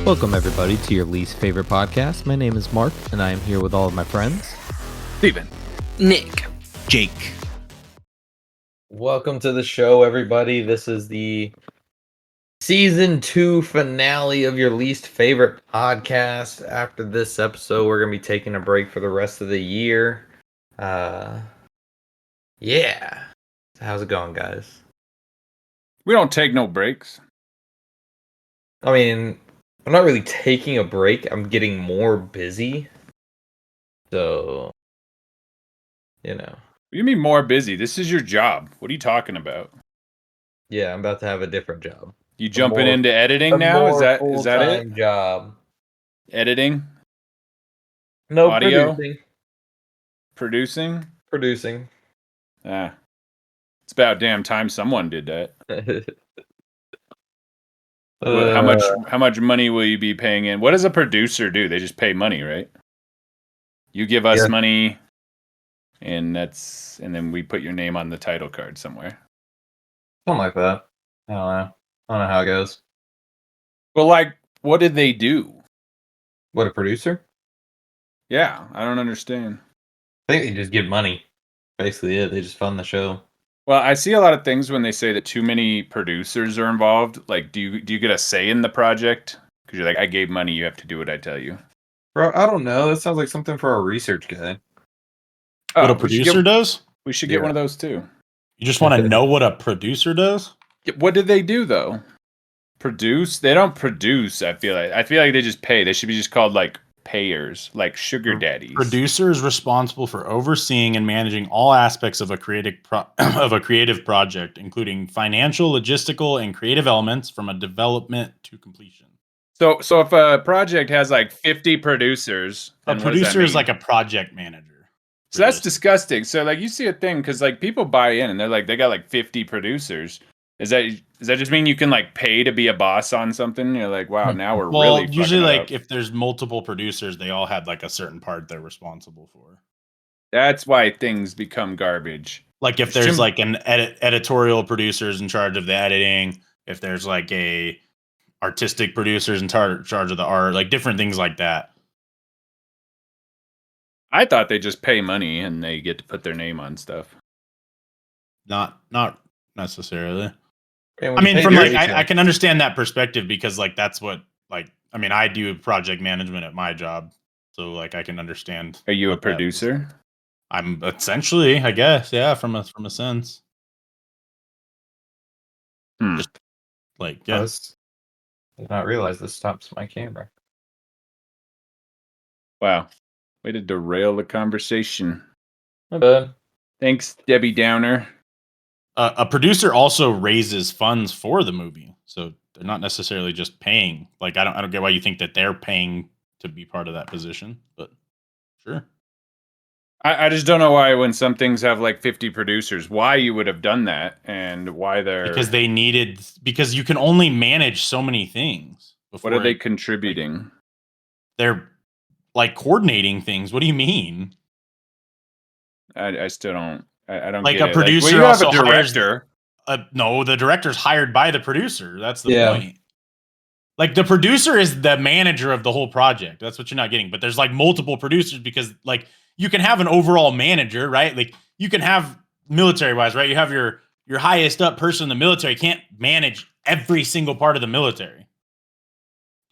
Welcome, everybody, to your least favorite podcast. My name is Mark, and I am here with all of my friends. Steven. Nick. Jake. Welcome to the show, everybody. This is the season 2 finale of your least favorite podcast. After this episode, we're going to be taking a break for the rest of the year. Yeah. How's it going, guys? We don't take no breaks. I mean, I'm not really taking a break. I'm getting more busy. So, you know. What do you mean more busy? This is your job. What are you talking about? Yeah, I'm about to have a different job. You jumping into editing now? Is that it? Job. Editing? No, Audio? Producing. It's about damn time someone did that. How much money will you be paying in? What does a producer do? They just pay money, right? You give us money, and then we put your name on the title card somewhere. Something like that. I don't know how it goes. Well, like, what did they do? What, a producer? Yeah, I don't understand. I think they just give money. Basically, they just fund the show. Well, I see a lot of things when they say that too many producers are involved. Like, do you get a say in the project? Because you're like, I gave money, you have to do what I tell you. Bro, I don't know. That sounds like something for our research guy. What a producer does? We should get one of those too. You just want to know what a producer does? What did they do though? Produce? They don't produce. I feel like they just pay. They should be just called like payers, like sugar daddies. Producer is responsible for overseeing and managing all aspects of a creative project, including financial, logistical, and creative elements from a development to completion. So if a project has like 50 producers, a producer is like a project manager. So that's disgusting. So like you see a thing because like people buy in and they're like they got like 50 producers. Does that just mean you can like pay to be a boss on something? You're like, wow, now we're really usually like if there's multiple producers, they all had like a certain part they're responsible for. That's why things become garbage. Like if there's like an editorial producers in charge of the editing, if there's like a artistic producers in charge of the art, like different things like that. I thought they just pay money and they get to put their name on stuff. Not necessarily. I mean, from like I can understand that perspective because like that's what like I mean I do project management at my job, so like I can understand. Are you a producer? I'm essentially, I guess, yeah, from a sense. Just like yeah. I did not realize this stops my camera. Wow. Way to derail the conversation. My bad. Thanks, Debbie Downer. A producer also raises funds for the movie, so they're not necessarily just paying. Like I don't get why you think that they're paying to be part of that position, but sure. I just don't know why when some things have like 50 producers, why you would have done that and why they're... Because you can only manage so many things. What are they contributing? Like, they're like coordinating things. What do you mean? I still don't. I don't like get a producer. Like, well, you have a director. No, the director's hired by the producer. That's the point. Like the producer is the manager of the whole project. That's what you're not getting. But there's like multiple producers because like you can have an overall manager, right? Like you can have military wise, right? You have your highest up person in the military can't manage every single part of the military.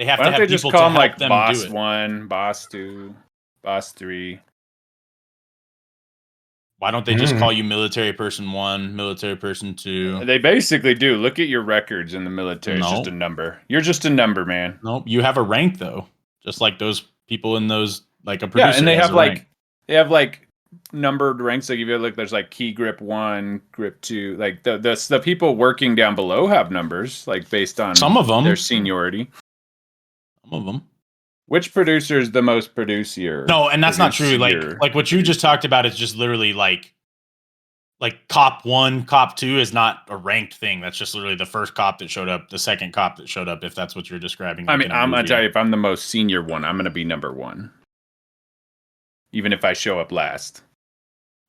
They have to have people to help like them boss do it. 1, boss 2, boss 3. Why don't they just call you military person 1, military person 2? They basically do. Look at your records in the military. It's just a number. You're just a number, man. Nope. You have a rank though. Just like those people in those like a producer. Yeah, and they have rank. They have like numbered ranks. Like if you look, there's like key grip 1, grip 2. Like the people working down below have numbers, like based on some of them their seniority. Some of them. Which producer is the most producer? No, and that's not true. Like what you just talked about is just literally like cop 1, cop 2 is not a ranked thing. That's just literally the first cop that showed up, the second cop that showed up, if that's what you're describing. I mean, I'm gonna tell you, if I'm the most senior one, I'm gonna be number 1. Even if I show up last.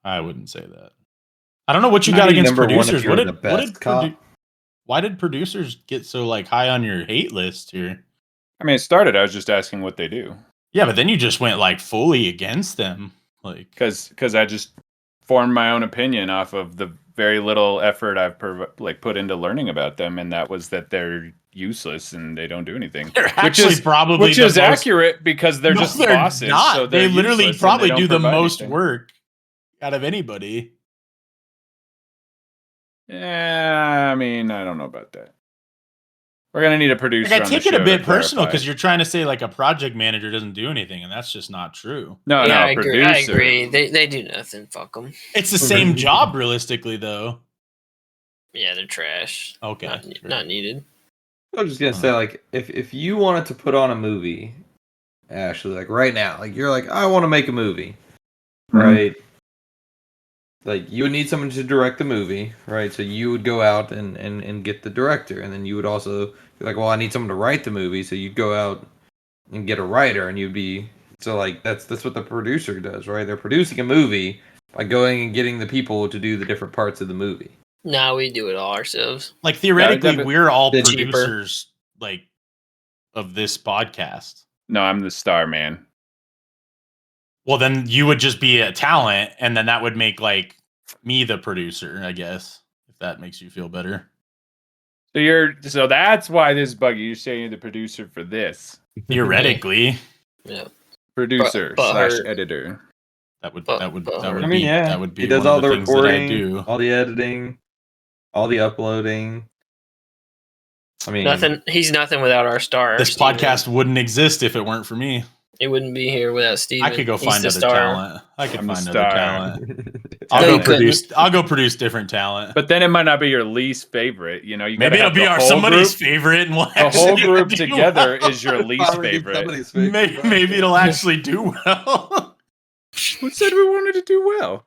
I wouldn't say that. I don't know what you got against producers. Why did producers get so like high on your hate list here? I mean, it started. I was just asking what they do. Yeah, but then you just went like fully against them, like because I just formed my own opinion off of the very little effort I've put into learning about them, and that was that they're useless and they don't do anything. They're actually probably which is accurate because they're just bosses. Not. So they literally probably do the most anything. work out of anybody. Yeah, I mean, I don't know about that. We're gonna need a producer. Like, I take it a bit personal because you're trying to say like a project manager doesn't do anything, and that's just not true. No, I producer. agree. They do nothing. Fuck them. It's the same job, realistically, though. Yeah, they're trash. Okay, not needed. I was just gonna say, like, if you wanted to put on a movie, Ashley, like right now, like you're like, I want to make a movie, right? Like you would need someone to direct the movie, right? So you would go out and get the director, and then you would also be like, well, I need someone to write the movie, so you'd go out and get a writer, and you'd be so like that's what the producer does, right? They're producing a movie by going and getting the people to do the different parts of the movie. No, we do it all ourselves. Like theoretically, we're all producers, like of this podcast. No, I'm the star man. Well, then you would just be a talent, and then that would make like me the producer, I guess, if that makes you feel better. So that's why this buggy. You're saying you're the producer for this. Theoretically, yeah. Producer / editor. That would be. He does all the recording, all the editing, all the uploading. I mean, nothing. He's nothing without our star. This podcast wouldn't exist if it weren't for me. It wouldn't be here without Steven. I could go find other talent. I could find other talent. I'll go produce different talent. But then it might not be your least favorite. You know, maybe it'll be somebody's favorite, and the whole group together is your least favorite. Maybe it'll actually do well. Who said we wanted to do well?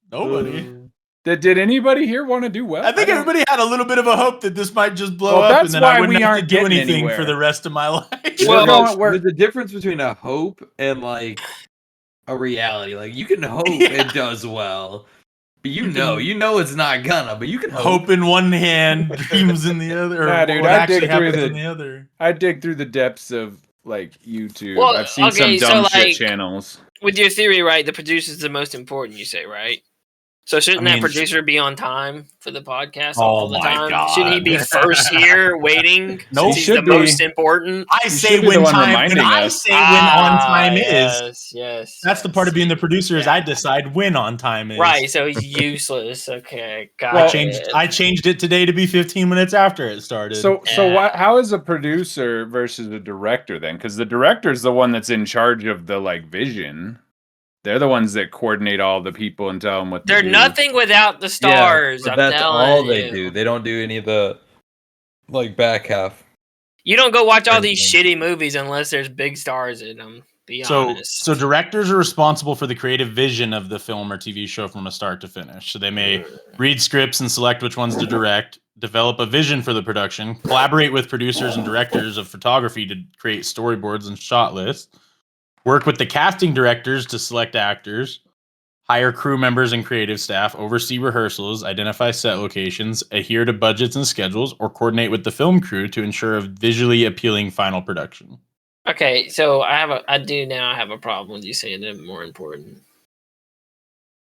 Nobody. Did anybody here want to do well? I think everybody had a little bit of a hope that this might just blow up, and then I wouldn't have to do anything for the rest of my life. Well, there's a difference between a hope and like a reality. Like you can hope it does well, but you know it's not gonna. But you can hope in one hand, dreams in the other. Nah, dude, I dig through the depths of like YouTube. Well, I've seen some dumb shit channels. With your theory, right? The producer's the most important. You say, right? So shouldn't that producer be on time for the podcast all the time? God. Shouldn't he be first here waiting? No, he's the most important. I say when on time is. Yes. That's the part of being the producer is I decide when on time is. Right, so he's useless. Okay, got it. I changed it today to be 15 minutes after it started. So how is a producer versus a director then? Because the director is the one that's in charge of the like vision. They're the ones that coordinate all the people and tell them what to do. They're nothing without the stars. Yeah, that's all they do. They don't do any of the like back half. You don't go watch all these shitty movies unless there's big stars in them. Be honest. So directors are responsible for the creative vision of the film or TV show from a start to finish. So they may read scripts and select which ones to direct, develop a vision for the production, collaborate with producers and directors of photography to create storyboards and shot lists, work with the casting directors to select actors, hire crew members and creative staff, oversee rehearsals, identify set locations, adhere to budgets and schedules, or coordinate with the film crew to ensure a visually appealing final production. Okay, so I do now have a problem with you saying they're more important.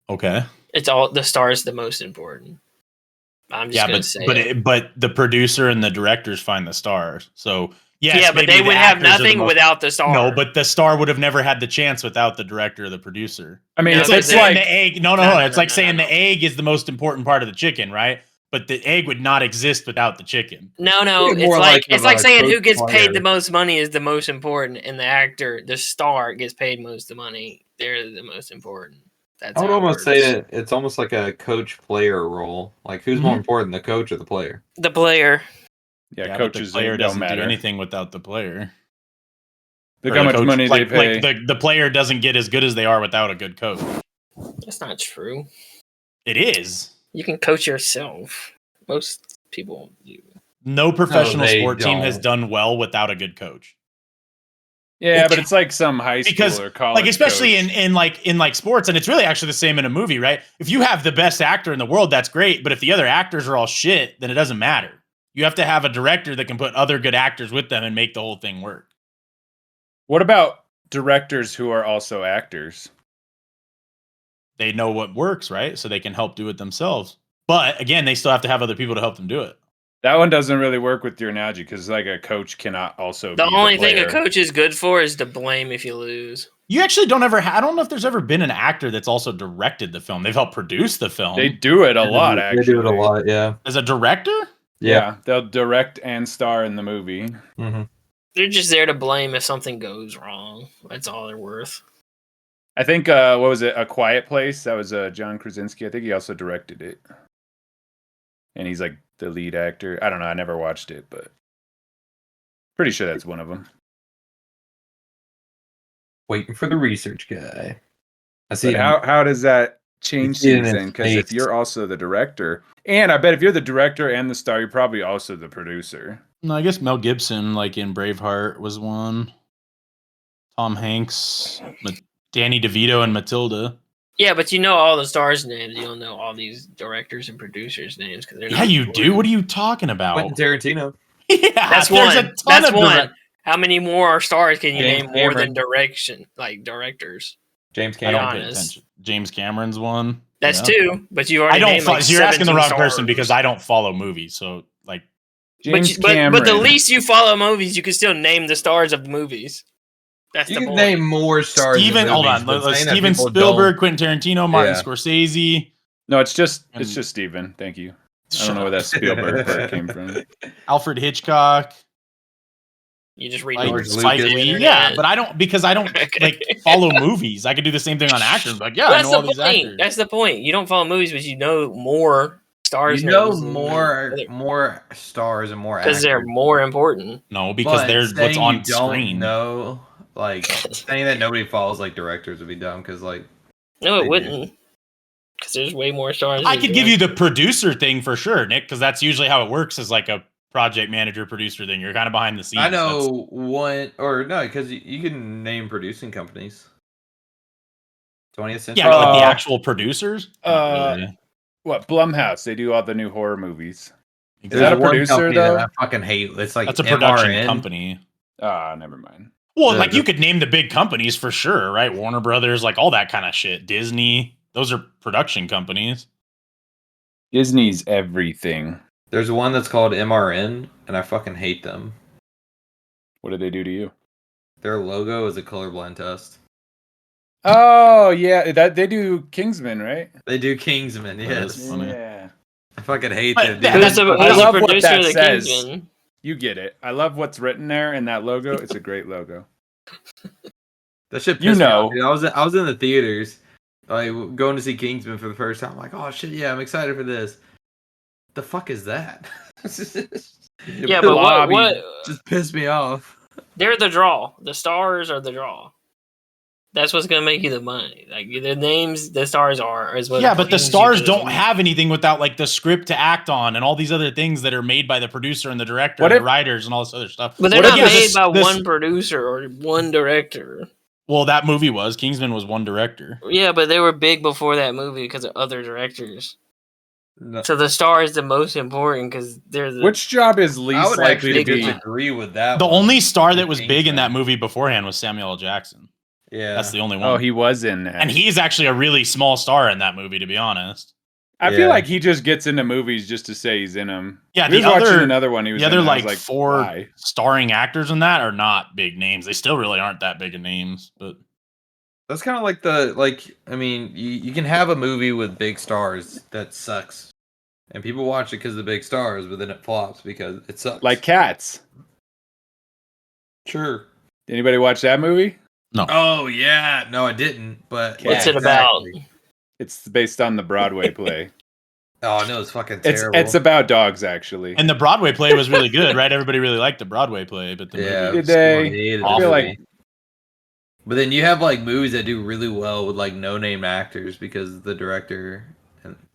Okay. It's all the star is the most important. I'm just gonna say but the producer and the directors find the stars. So yes, but they would have nothing without the star. No, but the star would have never had the chance without the director or the producer. I mean, it's like saying the egg. No. It's like saying the egg is the most important part of the chicken, right? But the egg would not exist without the chicken. No. It's like saying who gets paid the most money is the most important, and the star gets paid most of the money. They're the most important. I would almost say it's almost like a coach-player role. Like, who's more important, the coach or the player? The player. Yeah, coaches the player doesn't do anything without the player. Look how much money they pay. Like the player doesn't get as good as they are without a good coach. That's not true. It is. You can coach yourself. Most people do. No professional sport team has done well without a good coach. Yeah, but it's like some high school or college, like especially coach. in sports, and it's really actually the same in a movie, right? If you have the best actor in the world, that's great. But if the other actors are all shit, then it doesn't matter. You have to have a director that can put other good actors with them and make the whole thing work. What about directors who are also actors? They know what works, right? So they can help do it themselves. But again, they still have to have other people to help them do it. That one doesn't really work with your analogy because like a coach cannot also The be only the thing a player. coach is good for is to blame if you lose. You actually don't ever. I don't know if there's ever been an actor that's also directed the film. They've helped produce the film. They do it a lot, They actually. do it a lot, yeah. As a director? Yeah, they'll direct and star in the movie. Mm-hmm. They're just there to blame if something goes wrong. That's all they're worth. I think, what was it? A Quiet Place? That was John Krasinski. I think he also directed it. And he's like the lead actor. I don't know. I never watched it, but pretty sure that's one of them. Waiting for the research guy. I see. But how does that change see it in things his then? Because if face. you're also the director, and I bet if you're the director and the star, you're probably also the producer. No, I guess Mel Gibson, like in Braveheart, was one. Tom Hanks, Danny DeVito, and Matilda. Yeah, but you know all the stars' names. You don't know all these directors and producers' names because they're Yeah, you do. What are you talking about? Quentin Tarantino. Yeah, That's there's one. a ton That's of one. How many more stars can you James name more Cameron. than directors? James I Cameron. don't pay honest. attention. James Cameron's one. That's Yeah. two, but you already I don't. named like You're asking the 17 wrong stars. person because I don't follow movies. So like, James but Cameron. the least you follow movies, you can still name the stars of the movies. That's You the can point. name more stars. Steven, in hold movies, on. but saying that Steven people Spielberg, Quentin Tarantino, Martin Yeah. Scorsese, No, it's just And- Steven. Thank you. I Shut don't know where up. that Spielberg part came from. Alfred Hitchcock, You just read like George Spike Lucas. Lee. Yeah, but I don't because I don't like follow movies. I could do the same thing on actors. Like, yeah, I That's know all the these point. actors. That's the point. You don't follow movies, but you know more stars. You know names than more stars and more because actors. they're more important. No, because But they're saying what's on you don't screen. know, like saying that nobody follows like directors would be dumb because like No, They it do. wouldn't. Because there's way more stars. I than could give you directors. the producer thing for sure, Nick, because that's usually how it works as like a project manager producer thing. You're kind of behind the scenes. I know one or no because you can name producing companies. 20th century. Yeah, but like the actual producers. Not really. What, Blumhouse? They do all the new horror movies. Is There's that a one producer, company though? that I fucking hate. It's like That's a production MRN. company. Ah, never mind. Well, The- like the- you could name the big companies for sure, right? Warner Brothers, like all that kind of shit. Disney, those are production companies. Disney's everything. There's one that's called MRN, and I fucking hate them. What did they do to you? Their logo is a colorblind test. Oh yeah, that they do Kingsman, right? They do Kingsman, That's yes. funny. Yeah. I fucking hate But them. that- dude. Who's the, I who's love the what producer that of the says. Kingsman? You get it. I love what's written there and that logo. It's a great logo. That shit You pissed me know. off, dude. I was in the theaters, like going to see Kingsman for the first time. I'm like, oh shit, yeah, I'm excited for this. The fuck is that? Yeah, but Lobby. what? Just pissed me off. They're the draw. The stars are the draw. That's what's gonna make you the money. Like the names, the stars are is what. Yeah, but the brings you stars to don't the- have anything without like the script to act on and all these other things that are made by the producer and the director What and if- the writers and all this other stuff. But they're What not if made this- by this- one producer or one director. Well, that movie was Kingsman was one director. Yeah, but they were big before that movie because of other directors. No, So the star is the most important because they're the. Which job is I least would likely to actually be? disagree with that. The one. only star that With was big in that Kingsman. movie beforehand was Samuel L. Jackson. Yeah, That's the only one. Oh, he was in that. and he's actually a really small star in that movie, to be honest. I Yeah. feel like he just gets into movies just to say he's in them. Yeah, we the was watching other- another one. He was The other in, and I was like four why? starring actors in that are not big names. They still really aren't that big of names. But that's kind of like I mean, you can have a movie with big stars that sucks, and people watch it because of the big stars, but then it flops because it sucks. Like Cats. sure. Did anybody watch that movie? Oh yeah, no, I didn't. But What's yeah, it about? exactly. It's based on the Broadway play. Oh no, it's fucking it's terrible. it's about dogs actually. and the Broadway play was really good, right? Everybody really liked the Broadway play, but the yeah, movie Did they? I hated I the feel movie. like But then you have like movies that do really well with like no name actors because the director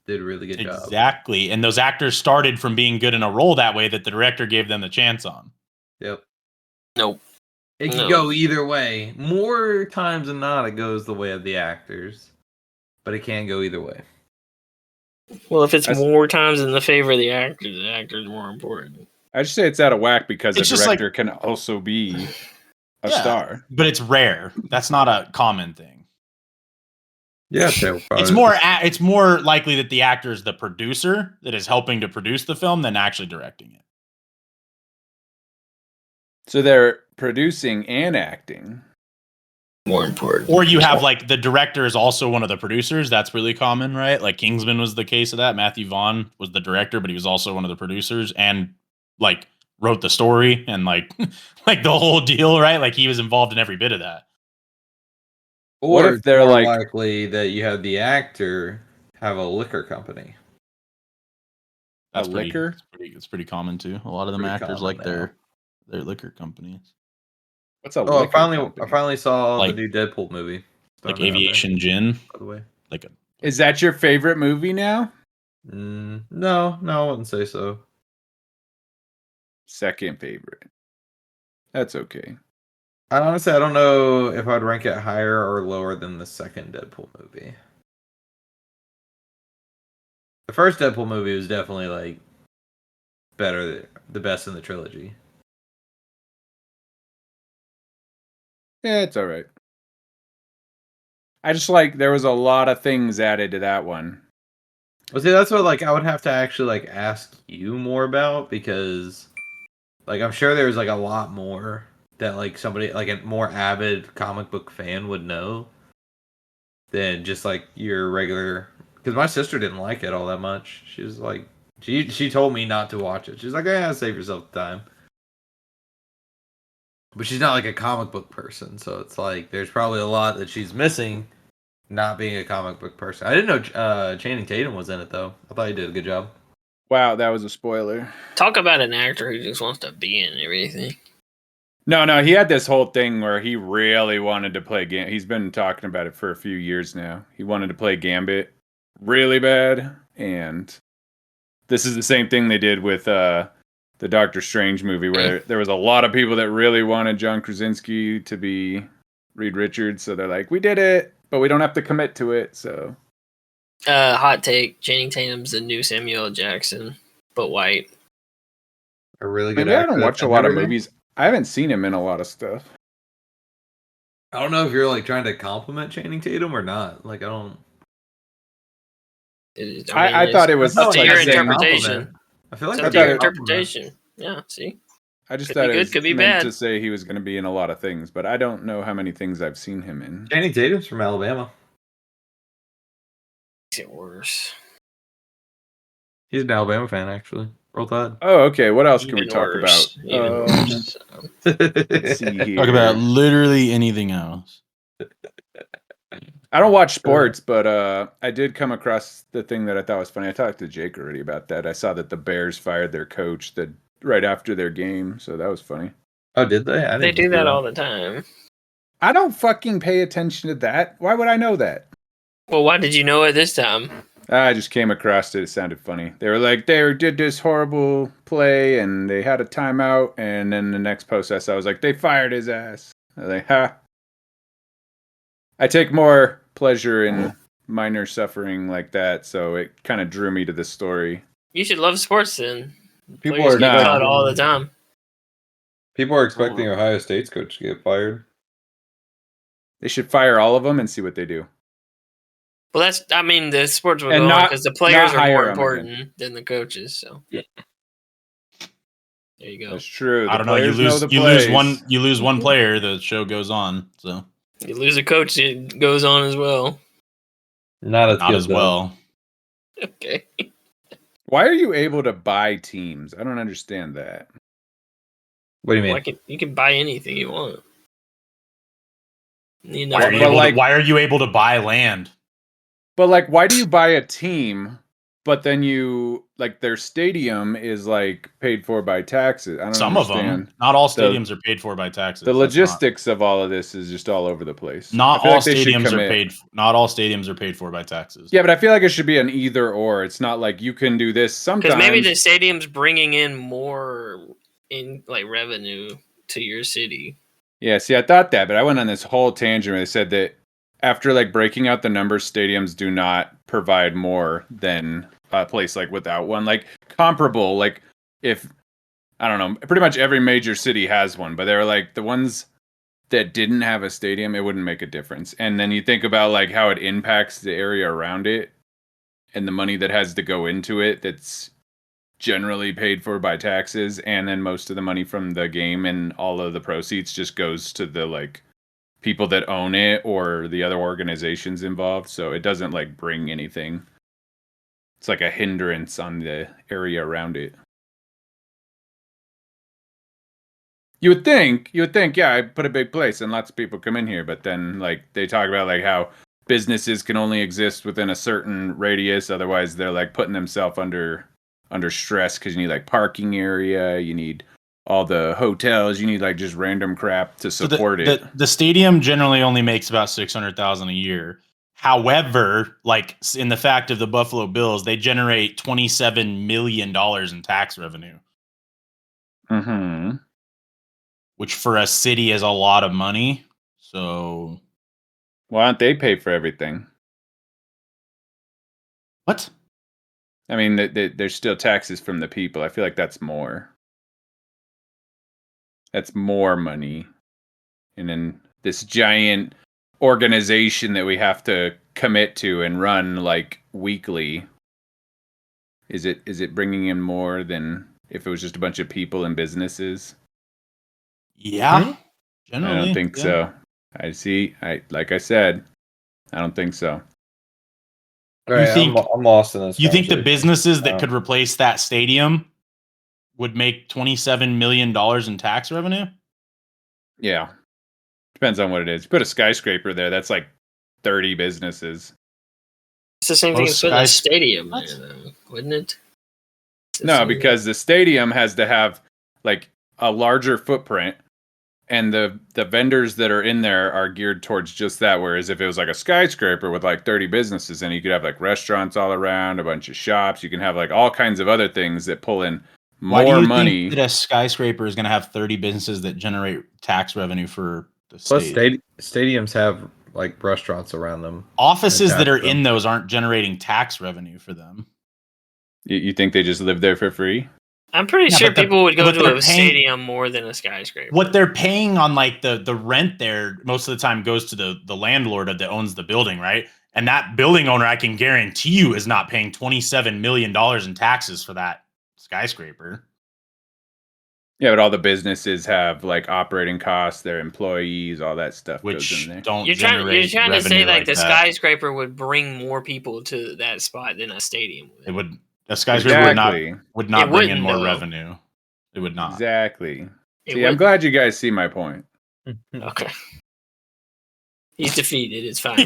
did a really good job. exactly. And those actors started from being good in a role that way that the director gave them the chance on. Yep. Nope. It can No. go either way. More times than not, it goes the way of the actors, but it can go either way. Well, if it's That's- more times in the favor of the actor is more important. I just say it's out of whack because It's a just director can also be a star. But it's rare. That's not a common thing. Yeah, it's more likely that the actor is the producer that is helping to produce the film than actually directing it. So they're producing and acting. More important. Or you have like the director is also one of the producers. That's really common, right? Like Kingsman was the case of that. Matthew Vaughn was the director, but he was also one of the producers and like wrote the story and like like the whole deal, right? Like he was involved in every bit of that. Or What if they're more like likely that you have the actor have a liquor company? That's liquor? It's pretty common too. A lot of them actors like their liquor companies. What's a Oh, liquor company? I finally saw Like- the new Deadpool movie. Like Throwing it out Aviation Gin. there, by the way. Like a Is that your favorite movie now? No, I wouldn't say so. Second favorite. That's okay. I don't know if I'd rank it higher or lower than the second Deadpool movie. The first Deadpool movie was definitely like the best in the trilogy. Yeah, it's all right. I just like there was a lot of things added to that one. Well, see, that's what like I would have to actually like ask you more about because, like, I'm sure there's like a lot more that like somebody like a more avid comic book fan would know than just like your regular. Because my sister didn't like it all that much. She was like, she told me not to watch it. She's like, yeah, save yourself the time. But she's not like a comic book person, so it's like there's probably a lot that she's missing, not being a comic book person. I didn't know Channing Tatum was in it though. I thought he did a good job. Wow, that was a spoiler. Talk about an actor who just wants to be in everything. No, he had this whole thing where he really wanted to play Gambit. He's been talking about it for a few years now. He wanted to play Gambit really bad, and this is the same thing they did with the Doctor Strange movie, where there was a lot of people that really wanted John Krasinski to be Reed Richards, so they're like, we did it, but we don't have to commit to it, so... Hot take, Channing Tatum's the new Samuel L. Jackson, but white. A really good Maybe actor. I don't watch a lot of movies. I haven't seen him in a lot of stuff. I don't know if you're like trying to compliment Channing Tatum or not. Like I don't. I thought it was up to like your saying interpretation. I feel like It's up that's to your a compliment. interpretation. Yeah, see? I just Could thought be it good, was could be meant bad. to say he was going to be in a lot of things, but I don't know how many things I've seen him in. Channing Tatum's from Alabama. Makes it worse. He's an Alabama fan, actually. Roll Tide. Oh, okay. What else can we Even talk worse. about? Even worse. Let's see here. talk about literally anything else. I don't watch sports, but I did come across the thing that I thought was funny. I talked to Jake already about that. I saw that the Bears fired their coach right after their game, so that was funny. Oh, did they? They do that all the time. I don't fucking pay attention to that. Why would I know that? Well, why did you know it this time? I just came across it. It sounded funny. They were like, they did this horrible play, and they had a timeout, and then the next post I saw was like, they fired his ass. I was like, ha. I take more pleasure in minor suffering like that, so it kind of drew me to the story. You should love sports then. People Players are get not- cut all the time. People are expecting Ohio State's coach to get fired. They should fire all of them and see what they do. Well, the sports will And go on not- because the players not are more hire 'em important than the coaches. So there you go. That's true. I The don't know. You players the lose plays. you lose one player, the show goes on. So You lose a coach, it goes on as well. Not not as well. Okay. Why are you able to buy teams? I don't understand that. What do you mean? You can buy anything you want. You know, Why are, you But able like- to, why are you able to buy land? But like, why do you buy a team, but then their stadium is like paid for by taxes? I don't Some understand. of them. Not all stadiums are paid for by taxes. The That's logistics of all of this is just all over the place. Not I feel all like they should stadiums are commit. paid. Not all stadiums are paid for by taxes. Yeah, but I feel like it should be an either or. It's not like you can do this sometimes. because maybe the stadium's bringing in more in like revenue to your city. Yeah, see, I thought that, but I went on this whole tangent where they said that after like breaking out the numbers, stadiums do not provide more than a place like without one. Like comparable, like if I don't know. Pretty much every major city has one, but they were like the ones that didn't have a stadium, it wouldn't make a difference. And then you think about like how it impacts the area around it and the money that has to go into it that's generally paid for by taxes, and then most of the money from the game and all of the proceeds just goes to the like people that own it or the other organizations involved. So it doesn't like bring anything. It's like a hindrance on the area around it. You would think, yeah, I put a big place and lots of people come in here, but then like they talk about like how businesses can only exist within a certain radius, otherwise they're like putting themselves under stress because you need like parking area, you need all the hotels, you need like just random crap to support it. The stadium generally only makes about $600,000 a year. However, like in the fact of the Buffalo Bills, they generate $27 million in tax revenue. Mm-hmm. Which for a city is a lot of money. So why don't they pay for everything? What? I mean, there's still taxes from the people. I feel like that's more. That's more money. And then this giant organization that we have to commit to and run like weekly. Is it bringing in more than if it was just a bunch of people and businesses? Yeah. Generally, I don't think so. Like I said, I don't think so. Right, I'm lost in this. You think the businesses that could replace that stadium would make $27 million in tax revenue? Yeah. Depends on what it is. You put a skyscraper there, that's like 30 businesses. It's the same thing as putting a stadium there, though, wouldn't it? No, because the stadium has to have like a larger footprint, and the vendors that are in there are geared towards just that. Whereas if it was like a skyscraper with like 30 businesses, then you could have like restaurants all around, a bunch of shops. You can have like all kinds of other things that pull in more money. Why do you think that a skyscraper is going to have 30 businesses that generate tax revenue for the state? Plus, stadiums have like restaurants around them. Offices that are in those aren't generating tax revenue for them. You think they just live there for free? I'm pretty sure people would go to a stadium more than a skyscraper. What they're paying on like the rent there most of the time goes to the landlord that owns the building, right? And that building owner, I can guarantee you, is not paying $27 million in taxes for that skyscraper. Yeah, but all the businesses have like operating costs, their employees, all that stuff which goes in there. Don't you're trying to say like the that. skyscraper would bring more people to that spot than a stadium would. It would. A skyscraper would not bring in more revenue. It would not. Exactly. See, I'm glad you guys see my point. Okay. He's defeated. It's fine.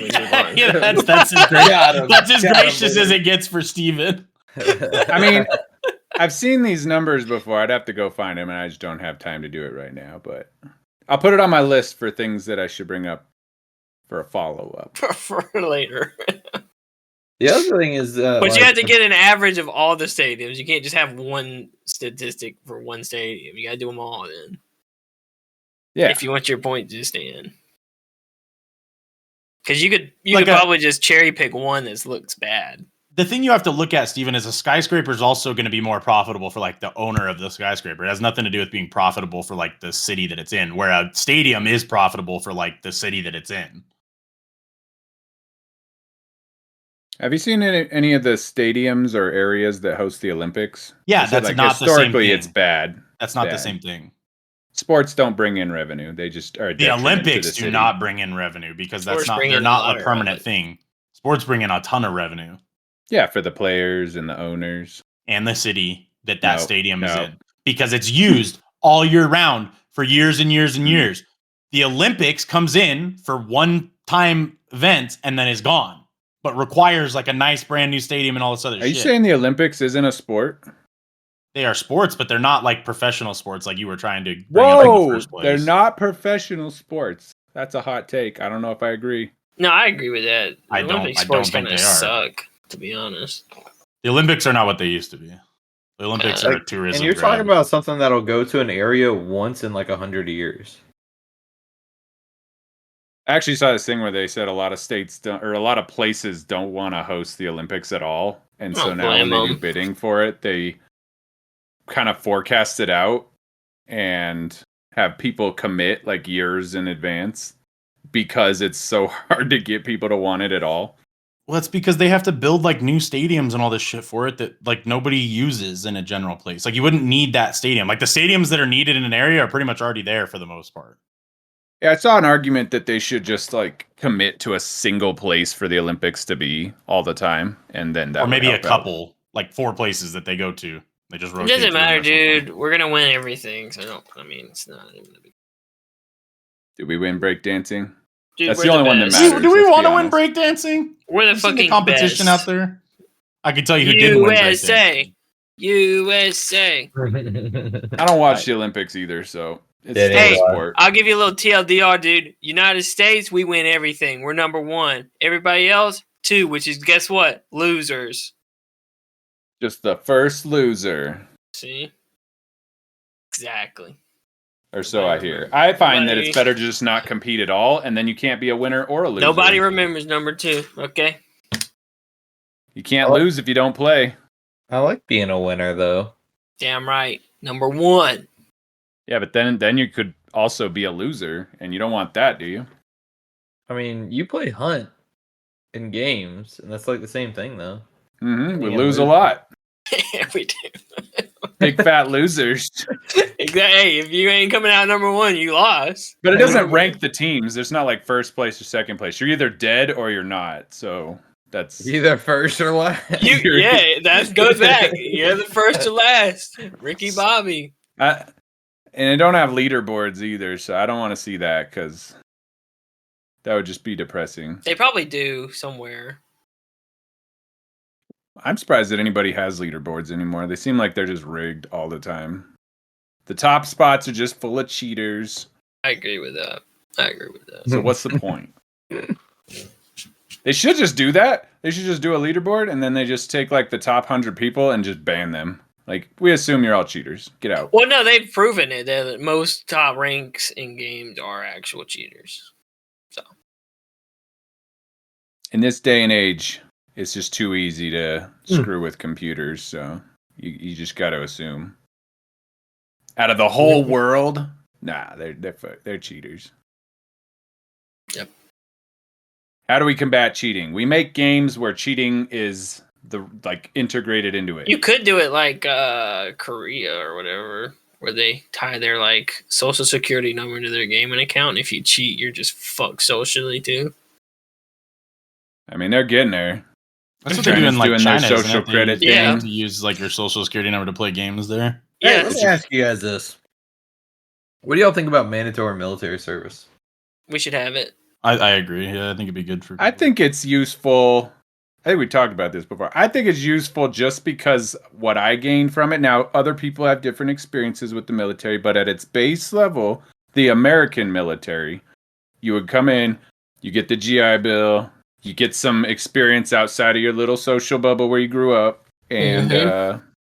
Yeah, that's as great. That's as gracious as it gets for Steven. I mean, I've seen these numbers before. I'd have to go find them, and I just don't have time to do it right now. But I'll put it on my list for things that I should bring up for a follow-up. For later. The other thing is, but you have to get an average of all the stadiums. You can't just have one statistic for one stadium. You got to do them all then. Yeah. If you want your point to stand, because you could probably just cherry pick one that looks bad. The thing you have to look at, Steven, is a skyscraper is also going to be more profitable for like the owner of the skyscraper. It has nothing to do with being profitable for like the city that it's in, where a stadium is profitable for like the city that it's in. Have you seen any of the stadiums or areas that host the Olympics? Yeah, that's like not historically the same thing. It's bad. That's not the same thing. Sports don't bring in revenue. They just are. The Olympics do not bring in revenue because they're not a permanent thing. Sports bring in a ton of revenue. Yeah, for the players and the owners and the city that stadium is in, because it's used all year round for years and years and years. The Olympics comes in for one-time events and then is gone. But requires like a nice brand new stadium and all this other shit. Are you saying the Olympics isn't a sport? They are sports, but they're not like professional sports like you were trying to bring up in the first place. They're not professional sports. That's a hot take. I don't know if I agree. No, I agree with that. I don't think they are. Suck, to be honest. The Olympics are not what they used to be. The Olympics are a tourism. And you're talking about something that'll go to an area once in like 100 years. I actually saw this thing where they said a lot of states don't, or a lot of places don't want to host the Olympics at all, and so now when they do bidding for it, they kind of forecast it out and have people commit like years in advance because it's so hard to get people to want it at all? Well, it's because they have to build like new stadiums and all this shit for it that like nobody uses in a general place. Like you wouldn't need that stadium. Like the stadiums that are needed in an area are pretty much already there for the most part. Yeah, I saw an argument that they should just like commit to a single place for the Olympics to be all the time, and then that or maybe a would help out. couple, like 4 places that they go to. They just It rotate. doesn't through matter, or something. dude. We're gonna win everything. So it's not even a big. Did we win breakdancing? Dude, That's we're the only one that best. matters. Do we let's want be to win honest. breakdancing? We're the You seen fucking the competition best. out there. I can tell you who didn't win breakdancing. USA. I don't watch the Olympics either, so it's Yeah, still a hey, sport. I'll give you a little TLDR, dude. United States, we win everything. We're number 1. Everybody else, 2, which is guess what? Losers. Just the first loser, See? Exactly. or so I hear. I find that it's Nobody- better to just not compete at all, and then you can't be a winner or a loser. Nobody remembers number 2. Okay. You can't lose if you don't play. I like being a winner, though. Damn right. Number 1. Yeah, but then you could also be a loser, and you don't want that, do you? I mean, you play Hunt in games, and that's like the same thing, though. Mm-hmm. We Yeah, lose a lose. lot. We do. Big fat losers. Exactly. Hey, if you ain't coming out number 1, you lost. But it doesn't rank the teams. There's not like first place or second place. You're either dead or you're not. So that's Either first or last. Yeah, that goes back. You're the first to last. Ricky Bobby. and they don't have leaderboards either, so I don't want to see that because that would just be depressing. They probably do somewhere. I'm surprised that anybody has leaderboards anymore. They seem like they're just rigged all the time. The top spots are just full of cheaters. I agree with that. So what's the point? They should just do that. They should just do a leaderboard and then they just take like the top 100 people and just ban them. Like, we assume you're all cheaters. Get out. Well, no, they've proven it. That most top ranks in games are actual cheaters. So In this day and age, it's just too easy to screw with computers. So you just got to assume. Out of the whole world, nah, they're cheaters. Yep. How do we combat cheating? We make games where cheating is integrated into it. you could do it like Korea or whatever, where they tie their like social security number to their gaming account. And if you cheat, you're just fucked socially too. I mean, they're getting there. That's what they do in China's like doing China. their social credit thing. Yeah. To use like your social security number to play games there. Hey, Yeah, let me ask you guys this. What do y'all think about mandatory military service? we should have it. I agree. Yeah, I think it'd be good for. I think it's useful. I think we talked about this before. I think it's useful just because what I gained from it. Now, other people have different experiences with the military, but at its base level, the American military, you would come in, you get the GI Bill, you get some experience outside of your little social bubble where you grew up, and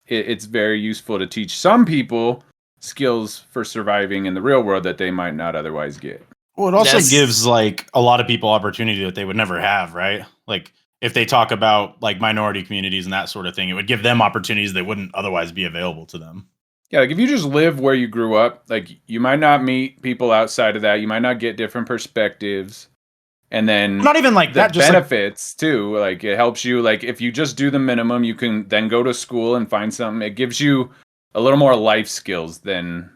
it's very useful to teach some people skills for surviving in the real world that they might not otherwise get. Well, it also That's- gives like a lot of people opportunity that they would never have, right? Like if they talk about like minority communities and that sort of thing, it would give them opportunities that wouldn't otherwise be available to them. Yeah, like if you just live where you grew up, like you might not meet people outside of that. You might not get different perspectives. And then Not even like the that, just like, benefits too. Like it helps you. Like if you just do the minimum, you can then go to school and find something. It gives you a little more life skills than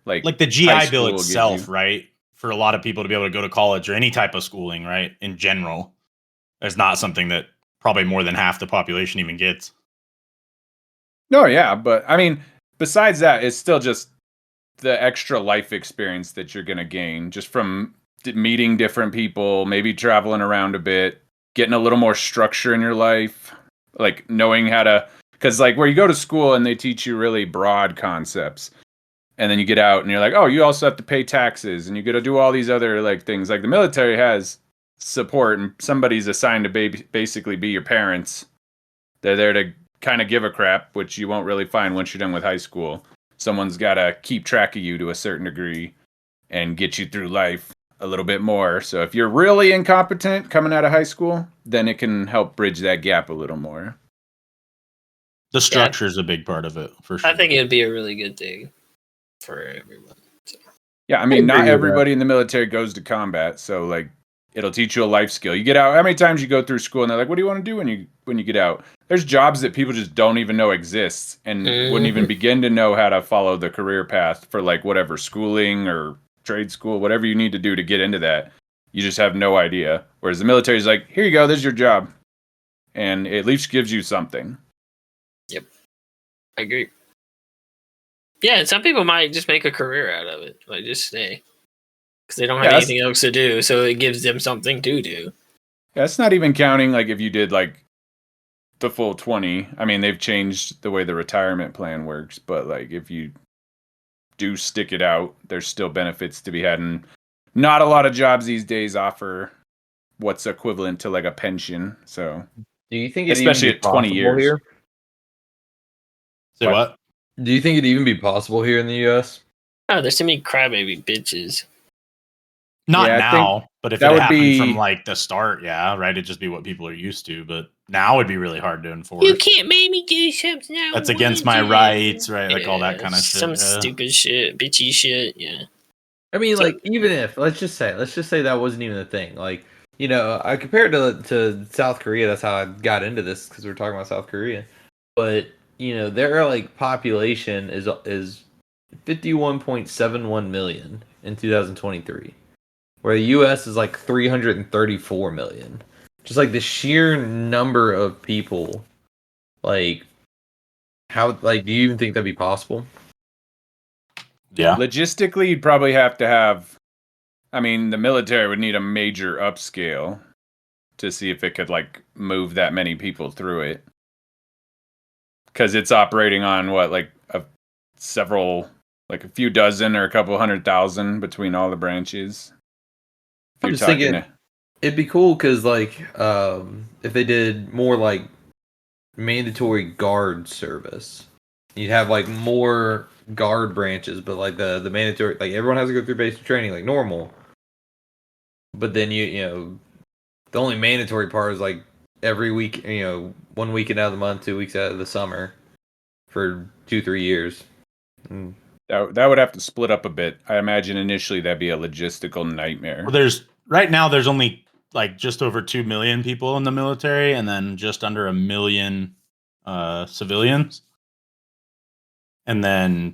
like the high GI Bill school gives itself, you. right? For a lot of people to be able to go to college or any type of schooling, right? In general, is not something that probably more than half the population even gets. No, yeah, but I mean, besides that, it's still just the extra life experience that you're gonna gain just from meeting different people, maybe traveling around a bit, getting a little more structure in your life, like knowing how to. Because like where you go to school and they teach you really broad concepts, and then you get out and you're like, oh, you also have to pay taxes and you got to do all these other like things. Like the military has support and somebody's assigned to basically be your parents. They're there to kind of give a crap, which you won't really find once you're done with high school. Someone's got to keep track of you to a certain degree and get you through life a little bit more. So if you're really incompetent coming out of high school, then it can help bridge that gap a little more. The structure is a big part of it, for sure. I think it would be a really good thing for everyone. So. Yeah, I mean, not everybody in the military goes to combat, so like it'll teach you a life skill. You get out. How many times you go through school and they're like, "What do you want to do when you get out?" There's jobs that people just don't even know exists and wouldn't even begin to know how to follow the career path for like whatever schooling or trade school, whatever you need to do to get into that. You just have no idea. Whereas the military is like, "Here you go, this is your job," and it at least gives you something. Yep, I agree. Yeah, and some people might just make a career out of it, like just stay, because they don't have anything else to do, so it gives them something to do. That's not even counting like if you did like the full 20. I mean, they've changed the way the retirement plan works, but like if you do stick it out, there's still benefits to be had, and not a lot of jobs these days offer what's equivalent to like a pension. So, do you think, especially at 20 years, here? Say what? Do you think it'd even be possible here in the U.S.? Oh, there's too many crybaby bitches. Not now, but if it would happened be from like the start, yeah, right, it'd just be what people are used to. But now it'd be really hard to enforce. You can't make me do something. That's against my rights, right? Like all that kind of shit. Some stupid shit, bitchy shit. Yeah. I mean, like, even if let's just say that wasn't even a thing. Like, you know, I compared to South Korea. That's how I got into this, because we're talking about South Korea. But you know, their like population is 51.71 million in 2023, where the U.S. is like 334 million. Just like the sheer number of people, like how, like, do you even think that'd be possible? Yeah. Logistically, you'd probably have to have. I mean, the military would need a major upscale to see if it could like move that many people through it. Because it's operating on what, like a few dozen or a couple 100,000 between all the branches. I'm just thinking it'd be cool because, like, if they did more like mandatory guard service, you'd have like more guard branches, but like the mandatory, like everyone has to go through basic training like normal. But then you know, the only mandatory part is like every week, you know, 1 weekend out of the month, 2 weeks out of the summer for 2-3 years. That would have to split up a bit. I imagine initially that'd be a logistical nightmare. Well, right now there's only like just over 2 million people in the military, and then just under 1 million civilians. And then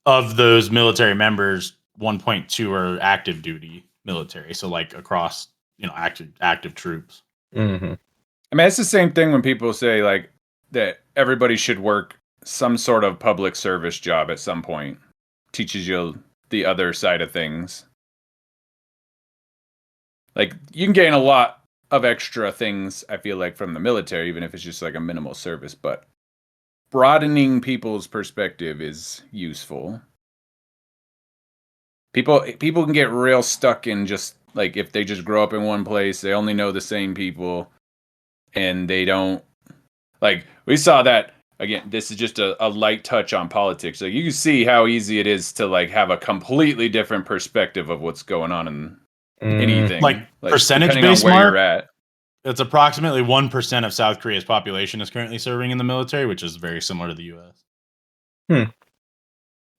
of those military members, 1.2 are active duty military. So like across, you know, active troops. Mm-hmm. I mean, it's the same thing when people say like that everybody should work some sort of public service job at some point. Teaches you the other side of things. Like, you can gain a lot of extra things, I feel like, from the military, even if it's just like a minimal service, but broadening people's perspective is useful. People can get real stuck in just like, if they just grow up in one place, they only know the same people, and they don't, like, we saw that. Again, this is just a light touch on politics. Like, you can see how easy it is to like have a completely different perspective of what's going on in anything. Like percentage-based, where Mark, you're at. It's approximately 1% of South Korea's population is currently serving in the military, which is very similar to the U.S.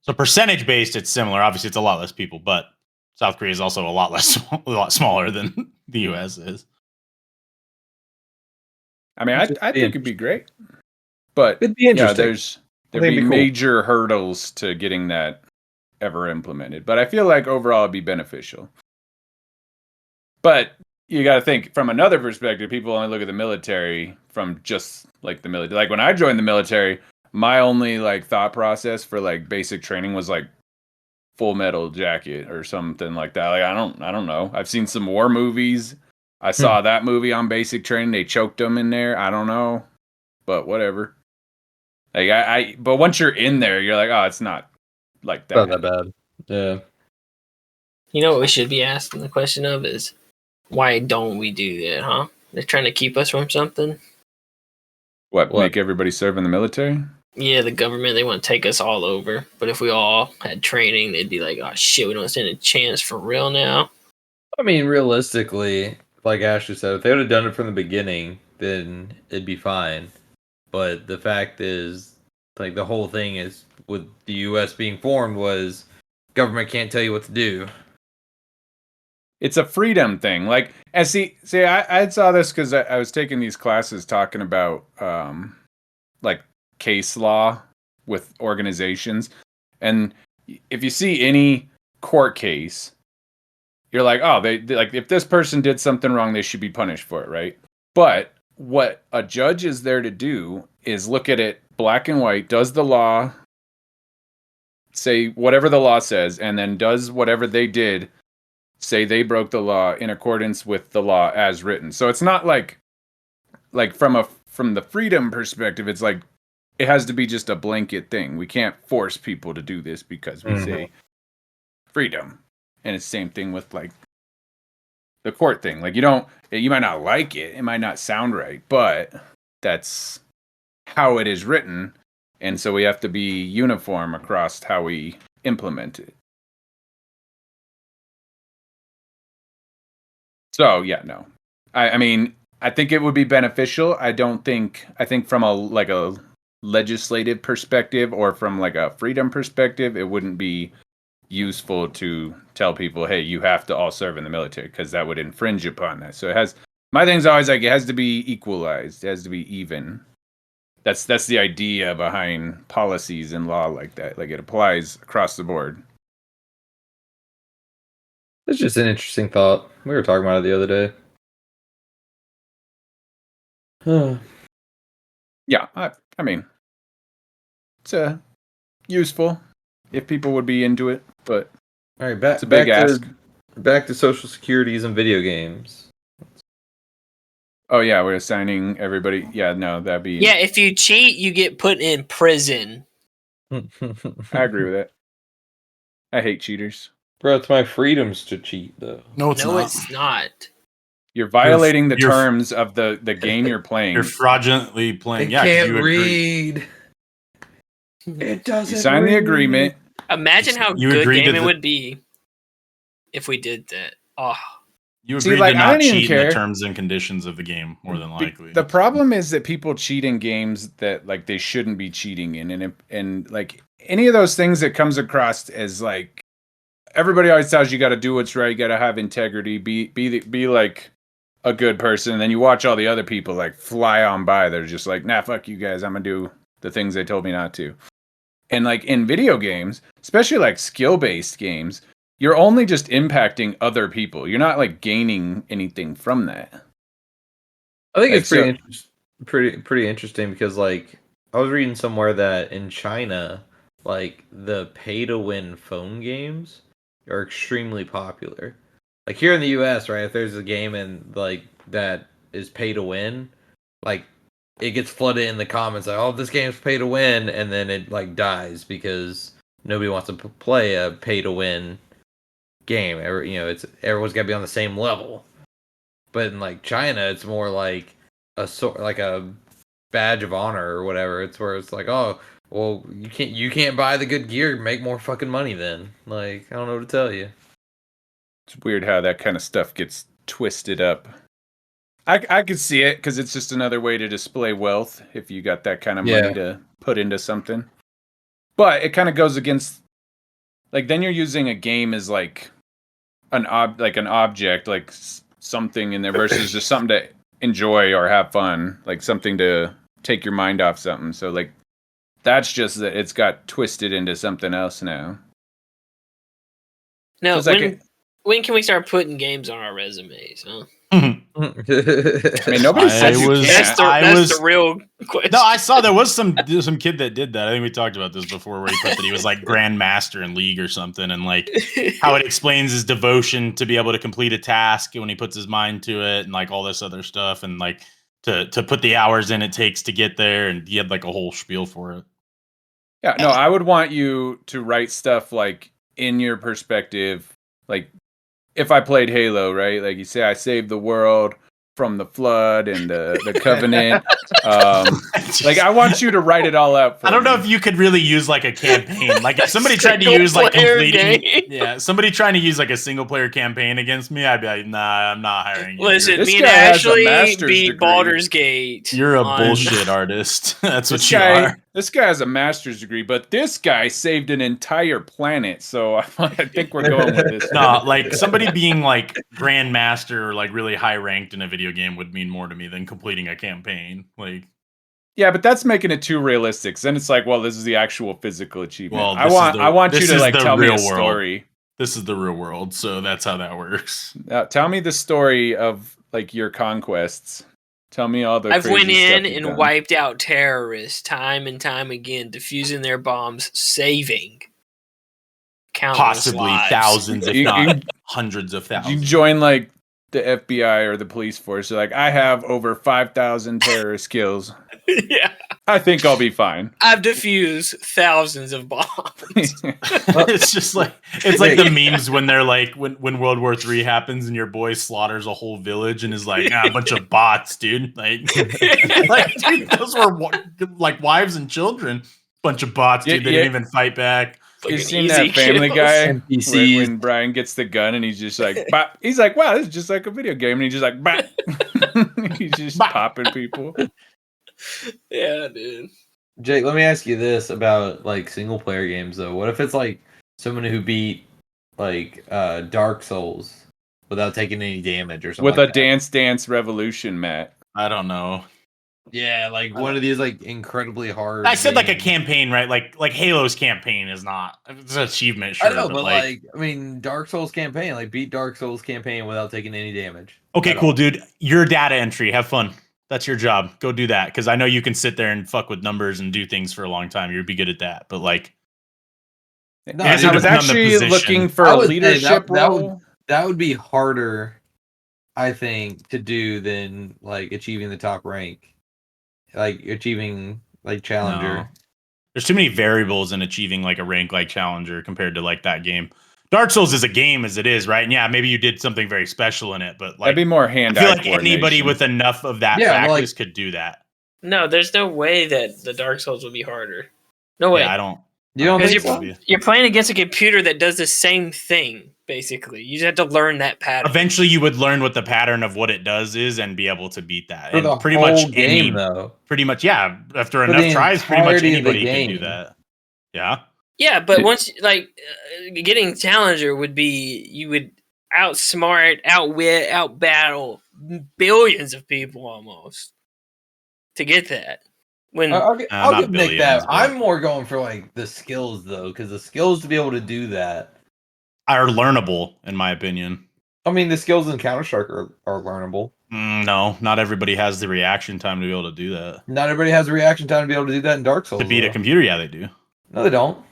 So percentage-based, it's similar. Obviously, it's a lot less people, but South Korea is also a lot smaller than the U.S. is. I mean, I think it'd be great. But it'd be interesting. There'd be major hurdles to getting that ever implemented. But I feel like overall it'd be beneficial. But you got to think from another perspective. People only look at the military from just like the military. Like when I joined the military, my only like thought process for like basic training was like Full Metal Jacket or something like that. Like I don't know. I've seen some war movies. I saw that movie on basic training. They choked them in there. I don't know, but whatever. Like but once you're in there, you're like, oh, it's not like that. Not that bad. Yeah. You know what we should be asking the question of is, why don't we do that, huh? They're trying to keep us from something. What? Make everybody serve in the military? Yeah, the government, they want to take us all over. But if we all had training, they'd be like, oh shit, we don't stand a chance for real now. I mean, realistically, like Ashley said, if they would have done it from the beginning, then it'd be fine. But the fact is, like, the whole thing is with the U.S. being formed was government can't tell you what to do. It's a freedom thing. Like, and I saw this because I was taking these classes talking about like case law with organizations, and if you see any court case, you're like, oh, they like, if this person did something wrong, they should be punished for it, right? But what a judge is there to do is look at it black and white. Does the law say whatever the law says, and then does whatever they did say they broke the law in accordance with the law as written? So it's not like from the freedom perspective, it's like it has to be just a blanket thing. We can't force people to do this because we say freedom. And it's the same thing with like the court thing. Like you might not like it, it might not sound right, but that's how it is written. And so we have to be uniform across how we implement it. So yeah, no. I mean, I think it would be beneficial. I think from a legislative perspective or from like a freedom perspective, it wouldn't be useful to tell people, hey, you have to all serve in the military, because that would infringe upon that. So my thing's always like, it has to be equalized, it has to be even. That's the idea behind policies and law like that. Like, it applies across the board. It's just an interesting thought. We were talking about it the other day. Yeah, I mean, it's useful if people would be into it, but all right, it's a big ask. Back to Social Securities and video games. Oh yeah, we're assigning everybody. Yeah, no, that'd be. Yeah, if you cheat, you get put in prison. I agree with it. I hate cheaters. Bro, it's my freedoms to cheat, though. No, it's not. It's not. You're violating the terms of the game you're playing. You're fraudulently playing. I can't read. It doesn't. You sign the agreement. Imagine how good gaming would be if we did that. Oh. You agreed to not cheat in the terms and conditions of the game, more than likely. The problem is that people cheat in games that like they shouldn't be cheating in, and like any of those things that comes across as like everybody always tells you got to do what's right, you got to have integrity, be like a good person, and then you watch all the other people like fly on by. They're just like, nah, fuck you guys, I'm gonna do the things they told me not to. And like in video games, especially like skill-based games, you're only just impacting other people. You're not like gaining anything from that. I think it's pretty interesting because like I was reading somewhere that in China, like the pay-to-win phone games are extremely popular. Like here in the US, right? If there's a game and like that is pay-to-win, like it gets flooded in the comments like, "Oh, this game's pay-to-win," and then it like dies because nobody wants to play a pay-to-win game. Everyone's got to be on the same level. But in like China, it's more like a badge of honor or whatever. It's where it's like, oh, well, you can't buy the good gear, make more fucking money then. Like, I don't know what to tell you. It's weird how that kind of stuff gets twisted up. I could see it because it's just another way to display wealth if you got that kind of money to put into something. But it kind of goes against, like, then you're using a game as like an object, like something in there versus just something to enjoy or have fun, like something to take your mind off something. So like that's just that it's got twisted into something else now. No, when can we start putting games on our resumes, huh? I mean, nobody said you can't. That's the real question. No, I saw there was some kid that did that. I think we talked about this before, where he put that he was like grandmaster in League or something, and like how it explains his devotion to be able to complete a task when he puts his mind to it, and like all this other stuff, and like to put the hours in it takes to get there, and he had like a whole spiel for it. Yeah, no, I would want you to write stuff like in your perspective, like if I played Halo, right? Like you say, I saved the world from the flood and the covenant. Like I want you to write it all out. I don't know if you could really use like a campaign. Like if somebody tried to use like completing, somebody trying to use like a single player campaign against me, I'd be like, nah, I'm not hiring you. Listen, me and Ashley beat Baldur's Gate. You're a bullshit artist. That's what you are. This guy has a master's degree, but this guy saved an entire planet. So I think we're going with this. No, like somebody being like grandmaster or like really high ranked in a video game would mean more to me than completing a campaign. Like, yeah, but that's making it too realistic. Then it's like, well, this is the actual physical achievement. Well, I want you to like tell me a story. This is the real world, so that's how that works. Tell me the story of like your conquests. Tell me all the. I've went in and wiped out terrorists time and time again, defusing their bombs, saving countless possibly lives. Thousands, if not hundreds of thousands. You join like the FBI or the police force. You're like, I have over 5,000 terrorist kills. Yeah, I think I'll be fine. I've defused thousands of bombs. It's just like the memes when they're like when World War III happens and your boy slaughters a whole village and is like, a bunch of bots, dude. Like dude, those were like wives and children. Bunch of bots, dude. They didn't even fight back. You've seen that Family Guy when Brian gets the gun and he's just like, bop. He's like, wow, this is just like a video game, and he's just like, bop. He's just popping people. Yeah, dude. Jake, let me ask you this about like single player games though. What if it's like someone who beat like Dark Souls without taking any damage or something? With a Dance Dance Revolution, Matt. I don't know. Yeah, like one of these like incredibly hard. I said like a campaign, right? Like Halo's campaign is not. It's an achievement, sure. I know, but like I mean, Dark Souls campaign, like beat Dark Souls campaign without taking any damage. Okay, cool, dude. Your data entry. Have fun. That's your job. Go do that because I know you can sit there and fuck with numbers and do things for a long time. You'd be good at that. But like, no, I was actually looking for a leadership role. That would be harder, I think, to do than like achieving the top rank. Like achieving like challenger. No. There's too many variables in achieving like a rank like challenger compared to like that game. Dark Souls is a game as it is, right? And yeah, maybe you did something very special in it, but like that'd be more hand-eye. I feel like anybody with enough of that practice could do that. No, there's no way that the Dark Souls would be harder. No way. Yeah, I don't. You don't think you're playing against a computer that does the same thing, basically. You just have to learn that pattern. Eventually, you would learn what the pattern of what it does is and be able to beat that. For and pretty much game, though. Pretty much, yeah. After enough tries, pretty much anybody can do that. Yeah. Yeah, but once getting challenger would be you would outsmart, outwit, outbattle billions of people almost to get that. When I'll give Nick that. I'm more going for like the skills though, because the skills to be able to do that are learnable, in my opinion. I mean, the skills in Counter-Strike are learnable. No, not everybody has the reaction time to be able to do that. Not everybody has the reaction time to be able to do that in Dark Souls. To beat a computer, yeah, they do. No, they don't.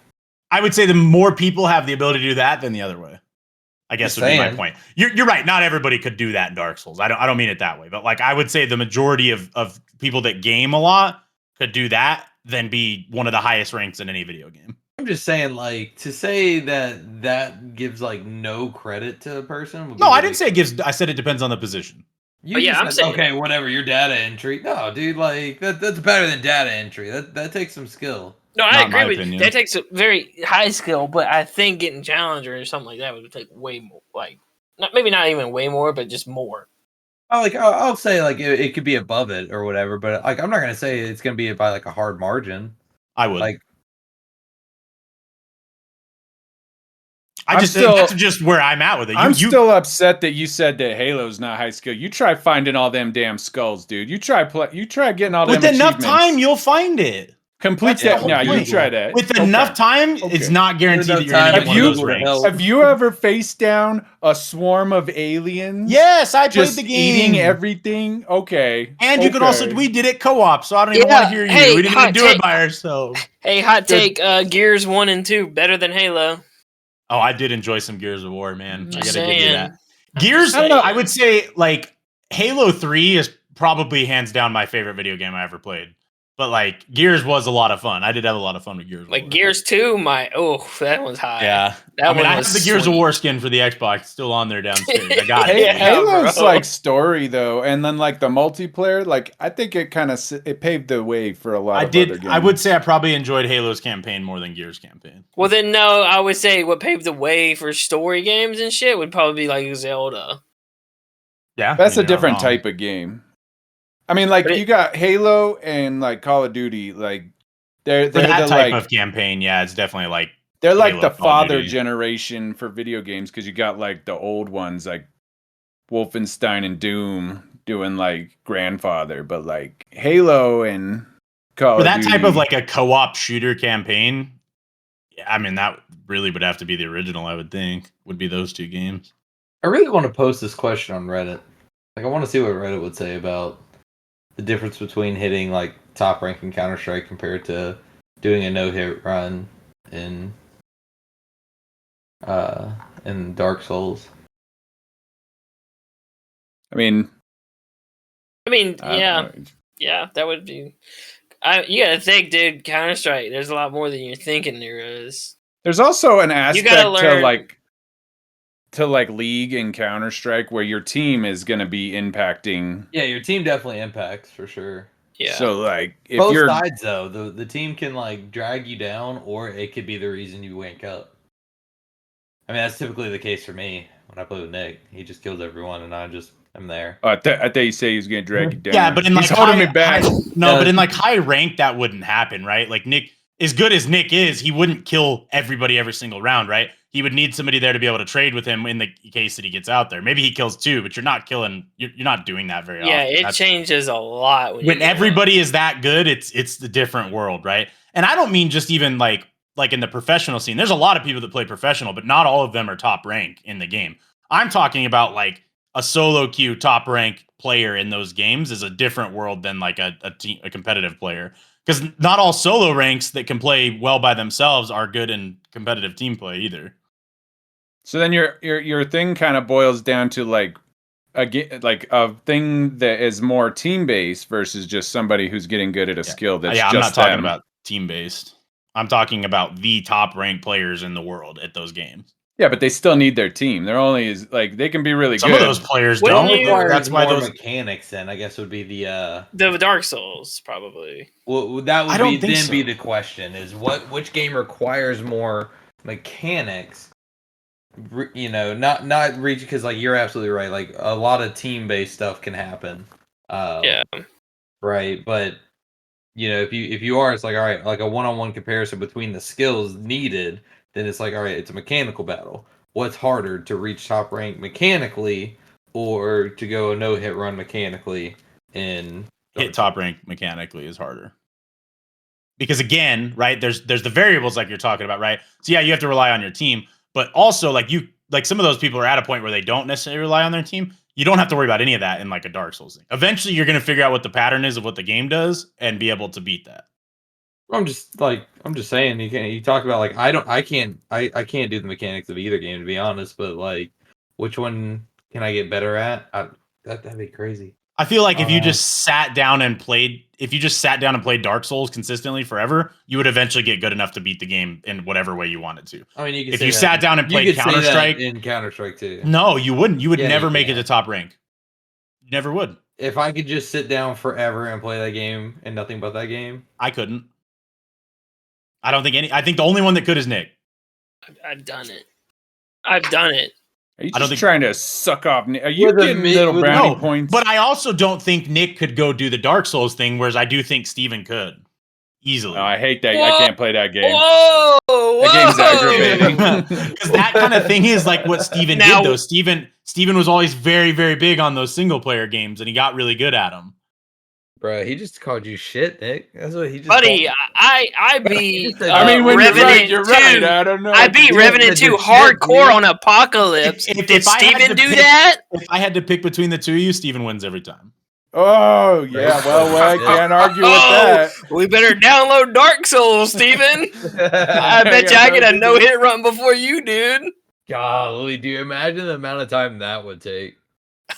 I would say the more people have the ability to do that than the other way. I guess would be my point. You're right. Not everybody could do that in Dark Souls. I don't mean it that way, but like I would say the majority of people that game a lot could do that, then be one of the highest ranks in any video game. I'm just saying, like, to say that gives like no credit to a person. No, I didn't say it gives. I said it depends on the position. I'm saying, okay, whatever. Your data entry. No, dude, like that's better than data entry. That takes some skill. No, I agree with you. That takes a very high skill, but I think getting challenger or something like that would take way more. Like, maybe not even way more, but just more. I'll say like it could be above it or whatever, but like I'm not gonna say it's gonna be by like a hard margin. I would like. That's just where I'm at with it. I'm still upset that you said that Halo's not high skill. You try finding all them damn skulls, dude. You try getting all them. With enough time, you'll find it. Complete that. No, you try that. With enough time, it's not guaranteed that you're going to get one of those ranks. Have you ever faced down a swarm of aliens? Yes, I played the game. Eating everything? Okay. And you can also, we did it co-op, so I don't even want to hear you. We didn't even do it by ourselves. Hey, hot take, Gears 1 and 2, better than Halo. Oh, I did enjoy some Gears of War, man. I got to give you that. Gears, I would say, like, Halo 3 is probably hands down my favorite video game I ever played. But like Gears was a lot of fun. I did have a lot of fun with Gears. Like Gears 2, that one's high. Yeah, that I one have was the Gears of sweet. War skin for the Xbox still on there downstairs. I got Hey, it. Halo's bro. like story though, and then like the multiplayer, like I think it kind of it paved the way for a lot of other games. I would say I probably enjoyed Halo's campaign more than Gears' campaign. Well, then no, I would say what paved the way for story games and shit would probably be like Zelda. Yeah, That's I a mean, you're not different wrong. type of game. I mean, like But you got Halo and like Call of Duty, like they're For that the, type like of campaign, yeah, it's definitely like they're like Halo, the Call of father Duty. generation for video games because you got like the old ones like Wolfenstein and Doom doing like grandfather, but like Halo and Call for of that Duty. type of like a co-op shooter campaign. Yeah, I mean that really would have to be the original. I would think would be those two games. I really want to post this question on Reddit. Like, I want to see what Reddit would say about the difference between hitting like top rank in Counter-Strike compared to doing a no-hit run in Dark Souls. I mean, yeah, that would be. You gotta think, dude. Counter Strike. There's a lot more than you're thinking there is. there's also an aspect gotta learn- to League and Counter Strike where your team is going to be impacting. Yeah, your team definitely impacts for sure. Yeah. So like if Both you're sides though, the team can like drag you down, or it could be the reason you wake up. I mean, that's typically the case for me when I play with Nick. He just kills everyone, and I'm there. I thought you say he's going to drag you down. Yeah, but in he's like holding me back. But in like high rank, that wouldn't happen, right? Like Nick, as good as Nick is, he wouldn't kill everybody every single round, right? He would need somebody there to be able to trade with him in the case that he gets out there. Maybe he kills two, but you're not killing. You're not doing that very often. Yeah, it changes a lot when everybody is that good. It's a different world, right? And I don't mean just even like in the professional scene. There's a lot of people that play professional, but not all of them are top rank in the game. I'm talking about like a solo queue top rank player in those games is a different world than like a competitive player. Because not all solo ranks that can play well by themselves are good in competitive team play either. So then your thing kind of boils down to like a thing that is more team based versus just somebody who's getting good at a skill that's I'm just not talking them. about team based. I'm talking about the top ranked players in the world at those games. Yeah, but they still need their team. They're only they can be really Some good. of those players Wouldn't don't. you- That's why more those mechanics. Then I guess would be the Dark Souls probably. well, that would I don't be think then so. be the question is which game requires more mechanics. You know, not reach because like you're absolutely right. Like a lot of team based stuff can happen. Yeah. Right, but you know, if you are, it's like all right, like a one-on-one comparison between the skills needed, then it's like all right, it's a mechanical battle. What's harder to reach top rank mechanically, or to go a no-hit run mechanically? In hit top rank mechanically is harder. Because again, right, there's the variables like you're talking about, right? So yeah, you have to rely on your team, but also like some of those people are at a point where they don't necessarily rely on their team. You don't have to worry about any of that in like a Dark Souls thing. Eventually you're going to figure out what the pattern is of what the game does and be able to beat that. I'm just saying you talk about like I can't do the mechanics of either game to be honest, but like which one can I get better at? That'd be crazy. I feel like if you just sat down and played Dark Souls consistently forever, you would eventually get good enough to beat the game in whatever way you wanted to. I mean, if you sat down and played Counter-Strike in Counter-Strike too. No, you wouldn't. You would never make it to top rank. You never would. If I could just sit down forever and play that game and nothing but that game, I couldn't. I think the only one that could is Nick. I've done it. Are you I don't just think- trying to suck off? Are you With a getting mid- little with- brownie No, points? but I also don't think Nick could go do the Dark Souls thing, whereas I do think Steven could. Easily. No, I hate that. Whoa. I can't play that game. Whoa! That game's aggravating. Because that kind of thing is like what Steven Now- did, though. Steven was always very, very big on those single player games, and he got really good at them. bro. He just called you shit, Nick. That's what he just. Buddy, called I beat. I mean, when Revenant you're right. 2. I don't know. I beat You Revenant did 2 shit, hardcore dude. on Apocalypse. If Did I had Steven to do pick- that? If I had to pick between the two of you, Steven wins every time. Oh yeah. Well, I can't argue with that. We better download Dark Souls, Steven. I bet you I get a no-hit run before you, dude. Golly, do you imagine the amount of time that would take?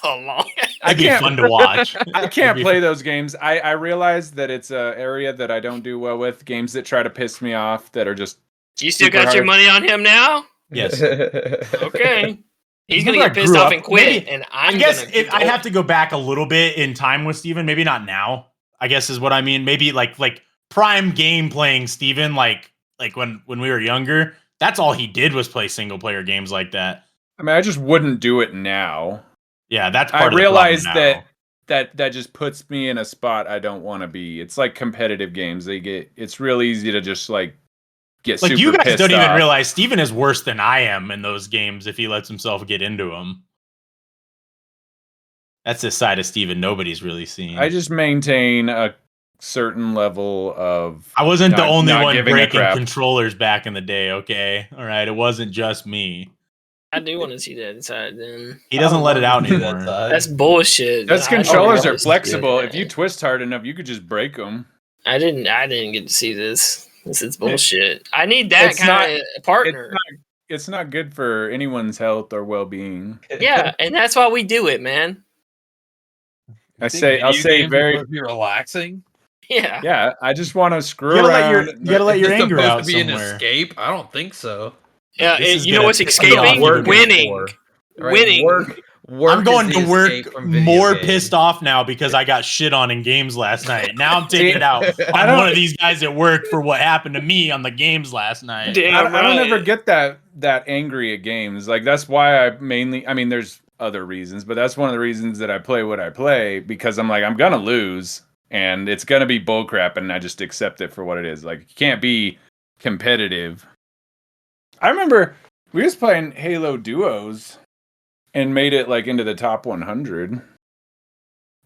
Oh, long. It'd be fun to watch. I can't play those games. I realize that it's an area that I don't do well with. Games that try to piss me off that are just. You still super got your hard. money on him now? Yes. Okay. He's gonna Remember get I pissed grew off up- and quit, maybe- and I I'm guess gonna. if I'd have to go back a little bit in time with Steven, maybe not now, I guess is what I mean. Maybe like prime game playing Steven, like when we were younger. That's all he did was play single player games like that. I mean, I just wouldn't do it now. Yeah, that's I part of realize the problem now. that just puts me in a spot I don't want to be. It's like competitive games. It's real easy to just like get Like super you guys pissed don't even off. realize Steven is worse than I am in those games if he lets himself get into them. That's the side of Steven nobody's really seen. I just maintain a certain level of. I wasn't the not- only not one giving a breaking crap. controllers back in the day, okay? All right, it wasn't just me. I do want to see that inside. Then He doesn't let it out anymore. that's bullshit. Those I controllers don't are wanna see flexible. that. If you twist hard enough, you could just break them. I didn't get to see this. This is bullshit. I need that It's kind of partner. It's not good for anyone's health or well-being. Yeah, and that's why we do it, man. I'll say very. Be relaxing. Yeah. Yeah, I just want to screw You gotta around. let your It's anger supposed out to be an somewhere. escape. I don't think so. Yeah, This is you know gonna what's piss me off escaping? even Winning. more. Right, Winning. Work I'm going is to the work escape from video more games. pissed off now because I got shit on in games last night. Now I'm taking it out I on don't- one of these guys at work for what happened to me on the games last night. Damn I don't right. ever get that angry at games. Like that's why I mainly. I mean, there's other reasons, but that's one of the reasons that I play what I play because I'm like I'm gonna lose and it's gonna be bullcrap, and I just accept it for what it is. Like you can't be competitive. I remember we was playing Halo duos and made it like into the top 100.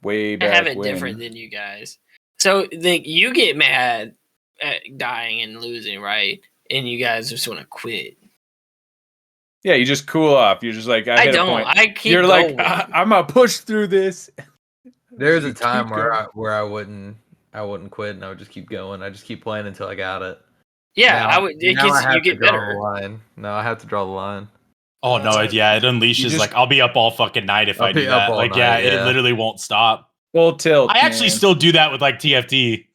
Way I back have it when. different than you guys. So you get mad at dying and losing, right? And you guys just want to quit. Yeah, you just cool off. You're just like I hit a don't. point. I keep You're going. like I'm gonna push through this. There's a You time keep where I wouldn't quit and I would just keep going. I just keep playing until I got it. yeah, Now- I would. It now I gets have you to get draw better. the line. No, I have to draw the line. Oh no, yeah, it unleashes You just- like I'll be up all fucking night if I'll I do be up that. all Like night, it yeah. literally won't stop. Full tilt. I actually man. still do that with like TFT.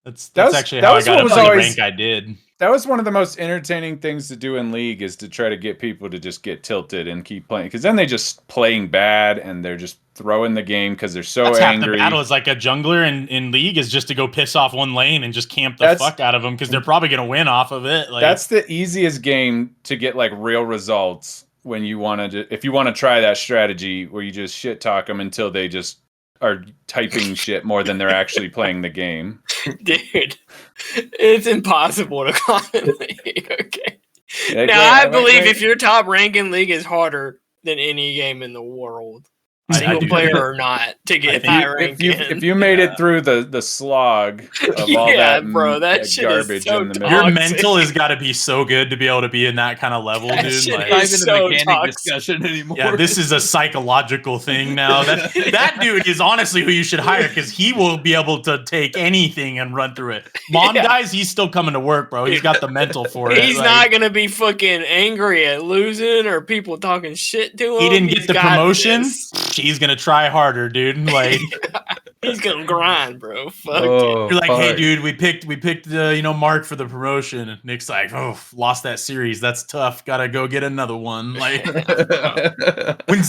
That's That was- actually that how I was got what up was to the always- rank I did. That was one of the most entertaining things to do in League is to try to get people to just get tilted and keep playing because then they just playing bad and they're just throwing the game because they're so That's half the angry. battle. Is like a jungler in League is just to go piss off one lane and just camp the That's- fuck out of them because they're probably gonna win off of it. Like That's the easiest game to get like real results when you want to. If you want to try that strategy where you just shit talk them until they just are typing shit more than they're actually playing the game. Dude, it's impossible to climb in League. Okay. Like, Now, yeah, I like, believe like- if your top rank in League is harder than any game in the world, I single do player that. or not, to I get think high rank if you made it through the slog of all Yeah, that, bro, that shit is garbage so in the middle. your toxic. mental has got to be so good to be able to be in that kind of level, That dude. shit Like, is Not even so a mechanic toxic. discussion anymore. yeah, this is a psychological thing now. That dude is honestly who you should hire because he will be able to take anything and run through it. Mom Yeah. dies, he's still coming to work, bro. He's got the mental for it. He's Like, not gonna be fucking angry at losing or people talking shit to him. He didn't He's get the got promotion. this. He's gonna try harder, dude. Like He's gonna grind, bro. Fuck Oh, you're like, hey, fuck. dude, we picked Mark for the promotion. And Nick's like, oh, lost that series. That's tough. Gotta go get another one. Like,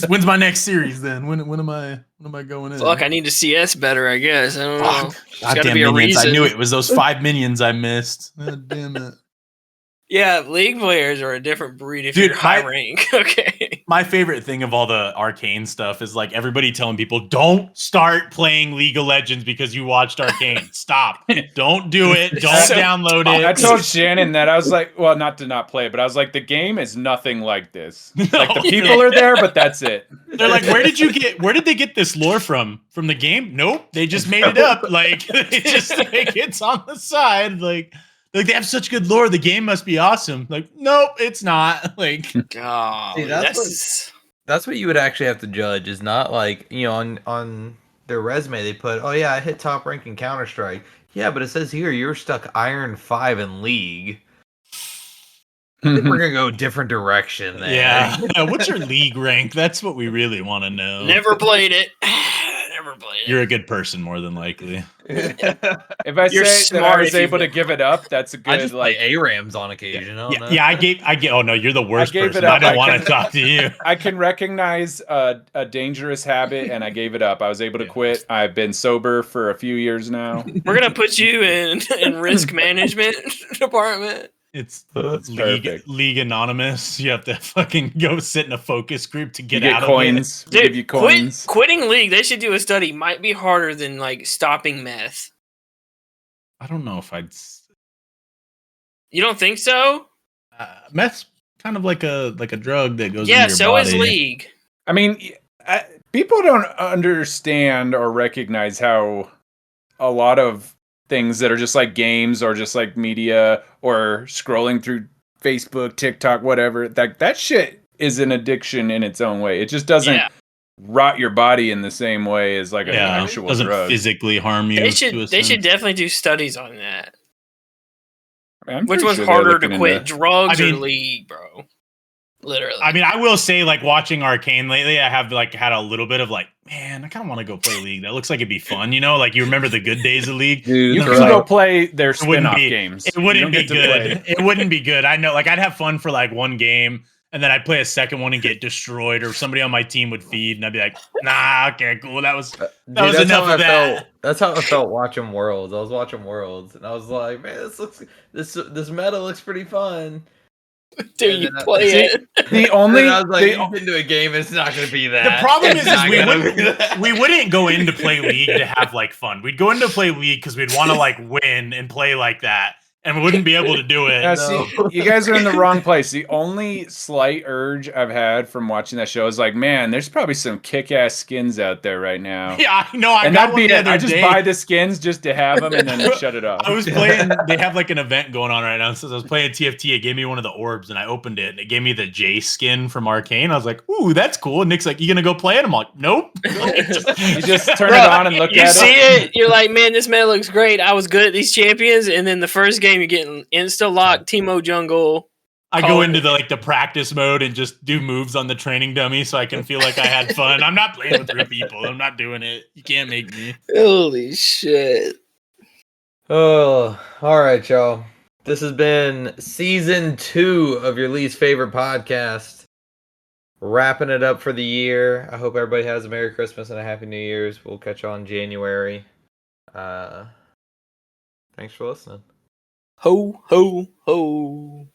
when's my next series then? When am I going in? Fuck, I need to CS better, I guess. I don't know. Fuck. There's gotta Goddamn be a minions. I reason. knew it was those 5 minions I missed. God damn it. Yeah, League players are a different breed if Dude, you're high I- rank. Okay. My favorite thing of all the Arcane stuff is like everybody telling people, don't start playing League of Legends because you watched Arcane. Stop. Don't do it. Don't So download I it. told Shannon that I was like, well, not to not play, but I was like, the game is nothing like this. Like the No. people are there, but that's it. They're like, where did they get this lore from? From the game? Nope. They just made it up. Like it just like it's on the side. Like they have such good lore. The game must be awesome. Like, nope, it's not. Like God, See, that's what you would actually have to judge. Is not like on their resume they put, oh yeah, I hit top rank in Counter Strike. Yeah, but it says here you're stuck Iron 5 in League. I think we're gonna go a different direction there. Yeah. What's your league rank? That's what we really want to know. Never played it. Never played it. You're a good person, more than likely. If I You're say that I smart was if you able to win. give it up, that's a I good just like. play ARAMs on occasion. I don't know. I gave. Oh no, you're the worst gave it person. up. I don't I want can- to talk to you. I can recognize a dangerous habit, and I gave it up. I was able to quit. I've been sober for a few years now. We're gonna put you in risk management department. It's That's league, perfect. league anonymous. You have to fucking go sit in a focus group to You get get out coins. We Dude, give you coins. quitting league. They should do a study. Might be harder than like stopping meth. of it. I don't know if I'd. You don't think so? Meth's kind of like a drug that goes. Yeah. into your So body. is league. I mean, people don't understand or recognize how a lot of things that are just like games or just like media or scrolling through Facebook, TikTok, whatever, that shit is an addiction in its own way. It just doesn't Yeah. rot your body in the same way as like an actual doesn't drug. physically harm you. They to a should. They should sense. definitely do studies on that. I mean, I'm Which pretty one's sure they're harder to looking quit, into- drugs I or mean- league, bro? Literally. I mean, I will say, like watching Arcane lately, I have like had a little bit of like, man, I kind of want to go play League. That looks like it'd be fun, you know? Like you remember the good days of League. You No, can like- go play their It wouldn't spin-off be- games. It You wouldn't don't be get to play. good. It wouldn't be good. I know. Like I'd have fun for like one game, and then I'd play a second one and get destroyed, or somebody on my team would feed, and I'd be like, nah, okay, cool. That was Dude, was that's enough how of I that. felt. That's how I felt watching Worlds. I was watching Worlds, and I was like, "Man, this meta looks pretty fun." Dude, you and then play See, it. The And only then I was like, the- "You get into a game, and it's not going to be that." The problem It's is not we gonna wouldn't- be that. we wouldn't go into play League to have like fun. We'd go into play League because we'd want to like win and play like that, and we wouldn't be able to do it. Now, No. see, you guys are in the wrong place. The only slight urge I've had from watching that show is like, man, there's probably some kick-ass skins out there right now. Yeah, I know. I And got that'd one be the it. other I just day. buy the skins just to have them and then shut it off. I was playing. They have like an event going on right now. So I was playing TFT. It gave me one of the orbs, and I opened it, and it gave me the J skin from Arcane. I was like, "Ooh, that's cool." And Nick's like, "You gonna go play it?" I'm like, "Nope." You just turn Bro, it on and look You at see it. it, you're like, man, this meta looks great. I was good at these champions, and then the first game you're getting insta lock Teemo jungle. I Call go it. into the practice mode and just do moves on the training dummy so I can feel like I had fun. I'm not playing with real people. I'm not doing it. You can't make me. Holy shit! Oh, all right, y'all. This has been season 2 of your least favorite podcast. Wrapping it up for the year. I hope everybody has a Merry Christmas and a Happy New Year's. We'll catch you on January. Thanks for listening. Ho ho ho.